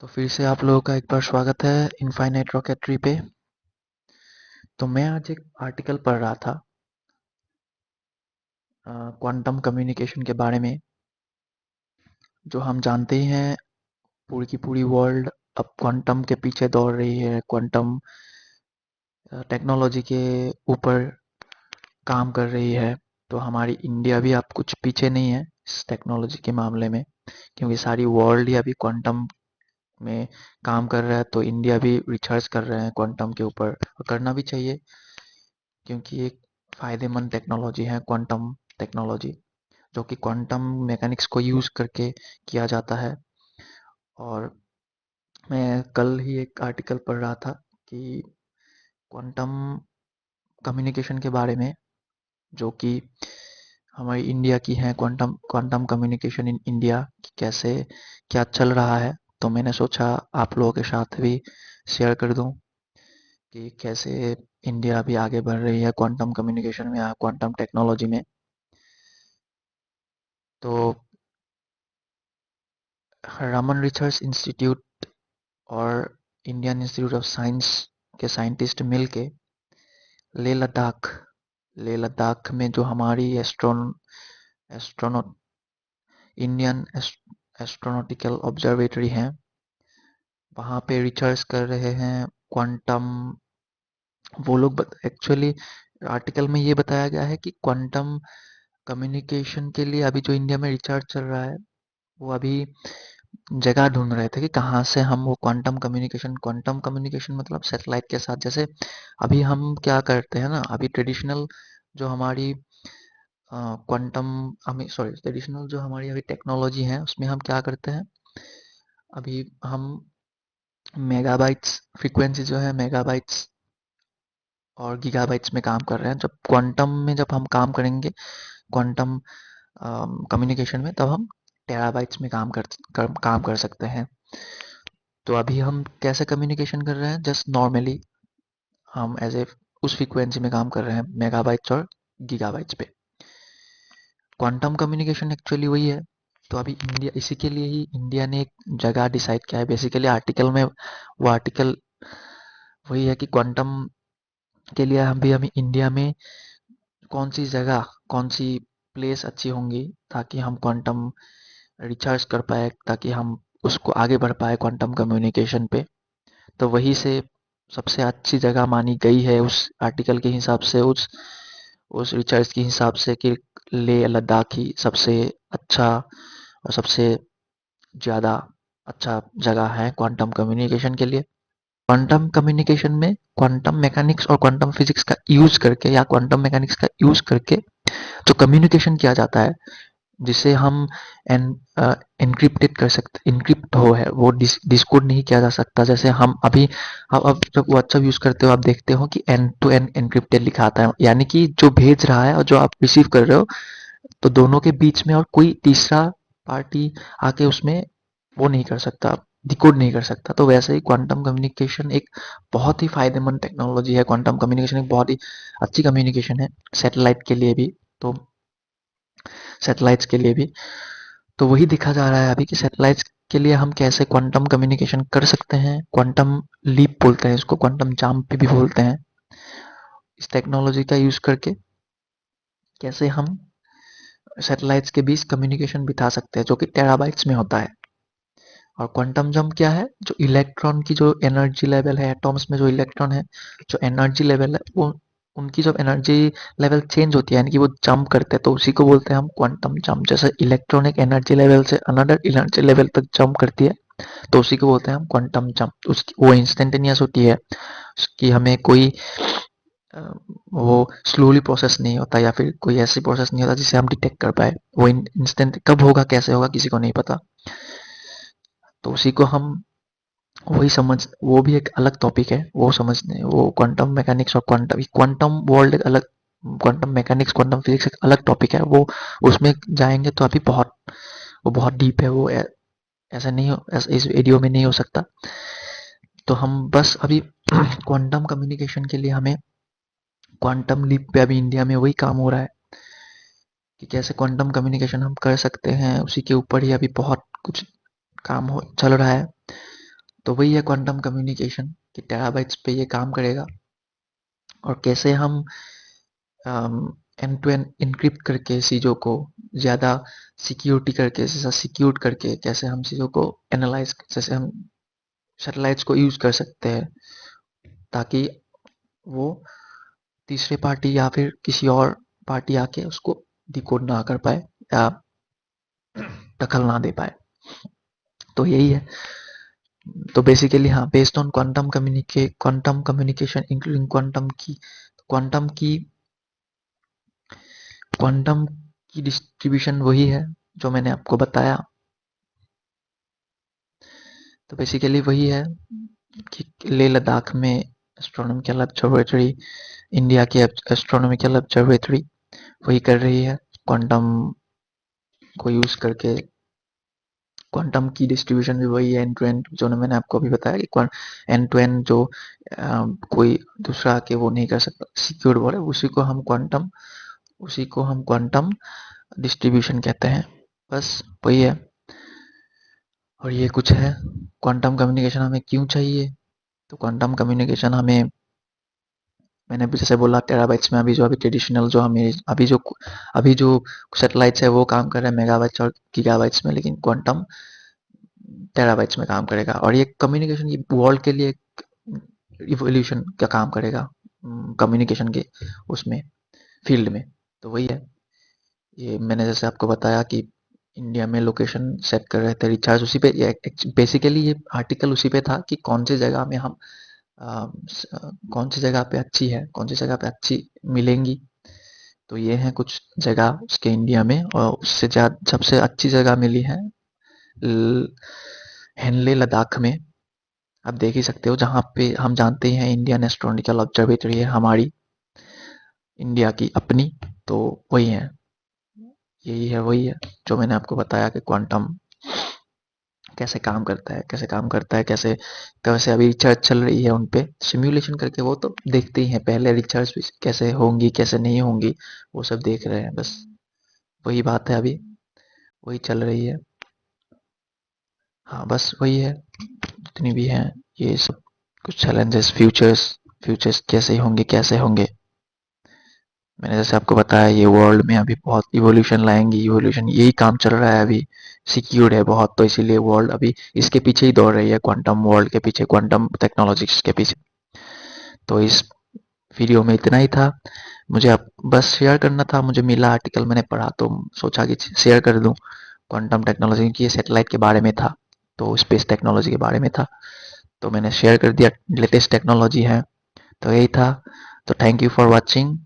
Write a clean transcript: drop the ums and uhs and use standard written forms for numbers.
तो फिर से आप लोगों का एक बार स्वागत है इनफाइनाइट रॉकेटरी पे। तो मैं आज एक आर्टिकल पढ़ रहा था क्वांटम कम्युनिकेशन के बारे में। जो हम जानते ही हैं, पूरी की पूरी वर्ल्ड अब क्वांटम के पीछे दौड़ रही है, क्वांटम टेक्नोलॉजी के ऊपर काम कर रही है। तो हमारी इंडिया भी अब कुछ पीछे नहीं है इस टेक्नोलॉजी के मामले में, क्योंकि सारी वर्ल्ड ही अभी क्वांटम में काम कर रहा है। तो इंडिया भी रिसर्च कर रहे हैं क्वांटम के ऊपर, और करना भी चाहिए, क्योंकि एक फ़ायदेमंद टेक्नोलॉजी है क्वांटम टेक्नोलॉजी, जो कि क्वांटम मैकेनिक्स को यूज़ करके किया जाता है। और मैं कल ही एक आर्टिकल पढ़ रहा था कि क्वांटम कम्युनिकेशन के बारे में, जो कि हमारी इंडिया की है, quantum quantum communication in India कैसे क्या चल रहा है। तो मैंने सोचा आप लोगों के साथ भी शेयर कर दूं कि कैसे इंडिया भी आगे बढ़ रही है क्वांटम कम्युनिकेशन में या क्वांटम टेक्नोलॉजी में। तो रमन रिसर्च इंस्टीट्यूट और इंडियन इंस्टीट्यूट ऑफ साइंस के साइंटिस्ट मिलके लेह लद्दाख लेह लद्दाख में जो हमारी एस्ट्रोनॉ इंडियन एस्ट्रोनॉटिकल ऑब्जर्वेटरी है, वहाँ पे रिसर्च कर रहे हैं क्वांटम। वो लोग एक्चुअली आर्टिकल में ये बताया गया है कि क्वांटम कम्युनिकेशन के लिए अभी जो इंडिया में रिसर्च चल रहा है, वो अभी जगह ढूंढ रहे थे कि कहाँ से हम वो क्वांटम कम्युनिकेशन मतलब सैटेलाइट के साथ। जैसे अभी हम क्या करते हैं ना, अभी ट्रेडिशनल जो हमारी क्वांटम हमें सॉरी ट्रेडिशनल जो हमारी अभी टेक्नोलॉजी है, उसमें हम क्या करते हैं, अभी हम मेगाबाइट्स फ्रीक्वेंसी जो है, मेगाबाइट्स और गीगाबाइट्स में काम कर रहे हैं। जब क्वांटम में जब हम काम करेंगे, क्वांटम कम्युनिकेशन में, तब हम टेराबाइट्स में काम कर सकते हैं। तो अभी हम कैसे कम्युनिकेशन कर रहे हैं, जस्ट नॉर्मली हम एज ए उस फ्रीक्वेंसी में काम कर रहे हैं, मेगाबाइट्स और गीगाबाइट्स पे। क्वांटम कम्युनिकेशन एक्चुअली वही है। तो अभी इंडिया, इसी के लिए ही इंडिया ने एक जगह डिसाइड किया है। बेसिकली आर्टिकल में वो आर्टिकल वही है कि क्वांटम के लिए हम इंडिया में कौन सी जगह, कौन सी प्लेस अच्छी होंगी, ताकि हम क्वांटम रिसर्च कर पाए, ताकि हम उसको आगे बढ़ पाए क्वांटम कम्युनिकेशन पे। तो वही से सबसे अच्छी जगह मानी गई है उस आर्टिकल के हिसाब से, उस रिसर्च के हिसाब से, कि लेह लद्दाख ही सबसे अच्छा और सबसे ज़्यादा अच्छा जगह है क्वांटम कम्युनिकेशन के लिए। क्वांटम कम्युनिकेशन में क्वांटम मैकेनिक्स और क्वांटम फिजिक्स का यूज करके, या क्वांटम मैकेनिक्स का यूज करके जो कम्युनिकेशन किया जाता है, जिसे हम एन एन्क्रिप्टेड कर सकते, एन्क्रिप्ट हो है वो डिस्कोड नहीं किया जा सकता। जैसे हम अभी अब जब व्हाट्सएप यूज करते हो, आप देखते हो कि एंड टू एंड एन्क्रिप्टेड लिखा आता है, यानी कि जो भेज रहा है और जो आप रिसीव कर रहे हो, तो दोनों के बीच में और कोई तीसरा पार्टी आके उसमें वो नहीं कर सकता, डिकोड नहीं कर सकता। तो वैसे ही क्वांटम कम्युनिकेशन एक बहुत ही फायदेमंद टेक्नोलॉजी है। क्वांटम कम्युनिकेशन एक बहुत ही अच्छी कम्युनिकेशन है सैटेलाइट के लिए भी। तो सैटेलाइट्स के लिए भी तो वही दिखा जा रहा है अभी कि सैटेलाइट्स के लिए हम कैसे क्वांटम कम्युनिकेशन कर सकते हैं। क्वांटम लीप बोलते हैं इसको, क्वांटम जंप भी बोलते हैं। इस टेक्नोलॉजी का यूज करके कैसे हम सैटेलाइट्स के बीच कम्युनिकेशन बिठा सकते हैं, जो कि टेराबाइट्स में होता है। और क्वांटम जंप क्या है, जो इलेक्ट्रॉन की जो एनर्जी लेवल है, एटॉम्स में जो इलेक्ट्रॉन है, जो एनर्जी लेवल है, वो उनकी जब एनर्जी लेवल चेंज होती है, यानी कि वो जंप करते हैं, तो उसी को बोलते हैं हम क्वांटम जंप। जैसे इलेक्ट्रॉन एक एनर्जी लेवल से अनदर एनर्जी लेवल तक जंप करती है, तो उसी को बोलते हैं हम क्वांटम जंप। उसकी वो इंस्टेंटेनियस होती है, उसकी हमें कोई अ, वो स्लोली प्रोसेस नहीं होता, या फिर कोई ऐसी प्रोसेस नहीं होता जिसे हम डिटेक्ट कर पाए। वो इंस्टेंट कब होगा, कैसे होगा, किसी को नहीं पता। तो उसी को हम वही समझ वो भी एक अलग टॉपिक है, वो समझने, वो क्वांटम मैकेनिक्स और क्वांटम क्वांटम वर्ल्ड एक अलग, क्वांटम मैकेनिक्स क्वांटम फिजिक्स एक अलग टॉपिक है। वो उसमें जाएंगे तो अभी बहुत, वो बहुत डीप है। वो ऐसा नहीं हो, इस वीडियो में नहीं हो सकता। तो हम बस अभी क्वांटम कम्युनिकेशन के लिए हमें क्वांटम लीप पे अभी इंडिया में वही काम हो रहा है कि कैसे क्वांटम कम्युनिकेशन हम कर सकते हैं। उसी के ऊपर ही अभी बहुत कुछ काम हो चल रहा है। तो वही है क्वांटम कम्युनिकेशन कि टेराबाइट्स पे ये काम करेगा और कैसे हम एंड टू एंड इनक्रिप्ट करके चीज़ों को ज़्यादा सिक्योरिटी करके जैसा सिक्योर करके कैसे हम चीज़ों को एनालाइज जैसे हम सैटेलाइट्स को यूज़ कर सकते हैं ताकि वो तीसरे पार्टी या फिर किसी और पार्टी आके उसको डिकोड ना कर पाए या दखल ना दे पाए। तो यही है। तो बेसिकली हाँ, based on quantum communication including quantum की क्वांटम की डिस्ट्रीब्यूशन वही है जो मैंने आपको बताया। तो बेसिकली वही है कि लेह लद्दाख में एस्ट्रोनॉमिकल ऑब्जर्वेटरी, इंडिया की एस्ट्रोनॉमिकल ऑब्जर्वेटरी वही कर रही है क्वांटम को यूज करके। क्वांटम की डिस्ट्रीब्यूशन भी वही है एंड टू एंड, जो मैंने आपको अभी बताया कि एंड टू एंड जो कोई दूसरा आके वो नहीं कर सकता, सिक्योर वर्ड है, उसी को हम क्वांटम डिस्ट्रीब्यूशन कहते हैं। बस वही है। और ये कुछ है क्वांटम कम्युनिकेशन हमें क्यों चाहिए। तो क्वांटम कम्युनिकेशन हमें, मैंने अभी जैसे बोला टेराबाइट्स में, अभी ट्रेडिशनल जो हमें अभी जो सैटेलाइट्स है वो काम कर रहे हैं मेगाबाइट्स और गीगाबाइट्स में, लेकिन क्वांटम टेराबाइट्स में काम करेगा और ये कम्युनिकेशन की वर्ल्ड के लिए इवोल्यूशन का काम करेगा कम्युनिकेशन के उसमें फील्ड में। तो वही है। ये मैंने जैसे आपको बताया कि इंडिया में लोकेशन सेट कर रहे थे रिचार्ज उसी पे, बेसिकली ये आर्टिकल उसी पे था कि कौन सी जगह में हम कौन सी जगह पे अच्छी है, कौन सी जगह पे अच्छी मिलेंगी। तो ये है कुछ जगह उसके इंडिया में, और उससे ज्यादा सबसे अच्छी जगह मिली है हेनले लद्दाख में। आप देख ही सकते हो, जहाँ पे हम जानते हैं इंडियन एस्ट्रोनॉमिकल ऑब्जर्वेटरी है हमारी, इंडिया की अपनी। तो वही है, यही है, वही है जो मैंने आपको बताया कि क्वांटम कैसे काम करता है, कैसे काम करता है, कैसे कैसे अभी रिसर्च चल रही है उन पे सिमुलेशन करके। वो तो देखते ही हैं, पहले रिसर्च भी कैसे होंगी कैसे नहीं होंगी वो सब देख रहे हैं बस। वही बात है, अभी वही चल रही है। हाँ बस वही है, जितनी भी हैं ये सब कुछ चैलेंजेस, फ्यूचर्स कैसे होंगे। मैंने जैसे आपको बताया ये वर्ल्ड में अभी बहुत इवोल्यूशन लाएंगी, इवोल्यूशन यही काम चल रहा है अभी, सिक्योर्ड है बहुत, तो इसीलिए वर्ल्ड अभी इसके पीछे ही दौड़ रही है, क्वांटम वर्ल्ड के पीछे, क्वांटम टेक्नोलॉजीज के पीछे। तो इस वीडियो में इतना ही था। मुझे अब बस शेयर करना था, मुझे मिला आर्टिकल मैंने पढ़ा तो सोचा कि शेयर कर दूं क्वांटम टेक्नोलॉजी की, ये सैटेलाइट के बारे में था, तो स्पेस टेक्नोलॉजी के बारे में था, तो मैंने शेयर कर दिया, लेटेस्ट टेक्नोलॉजी है। तो यही था। तो थैंक यू फॉर वॉचिंग।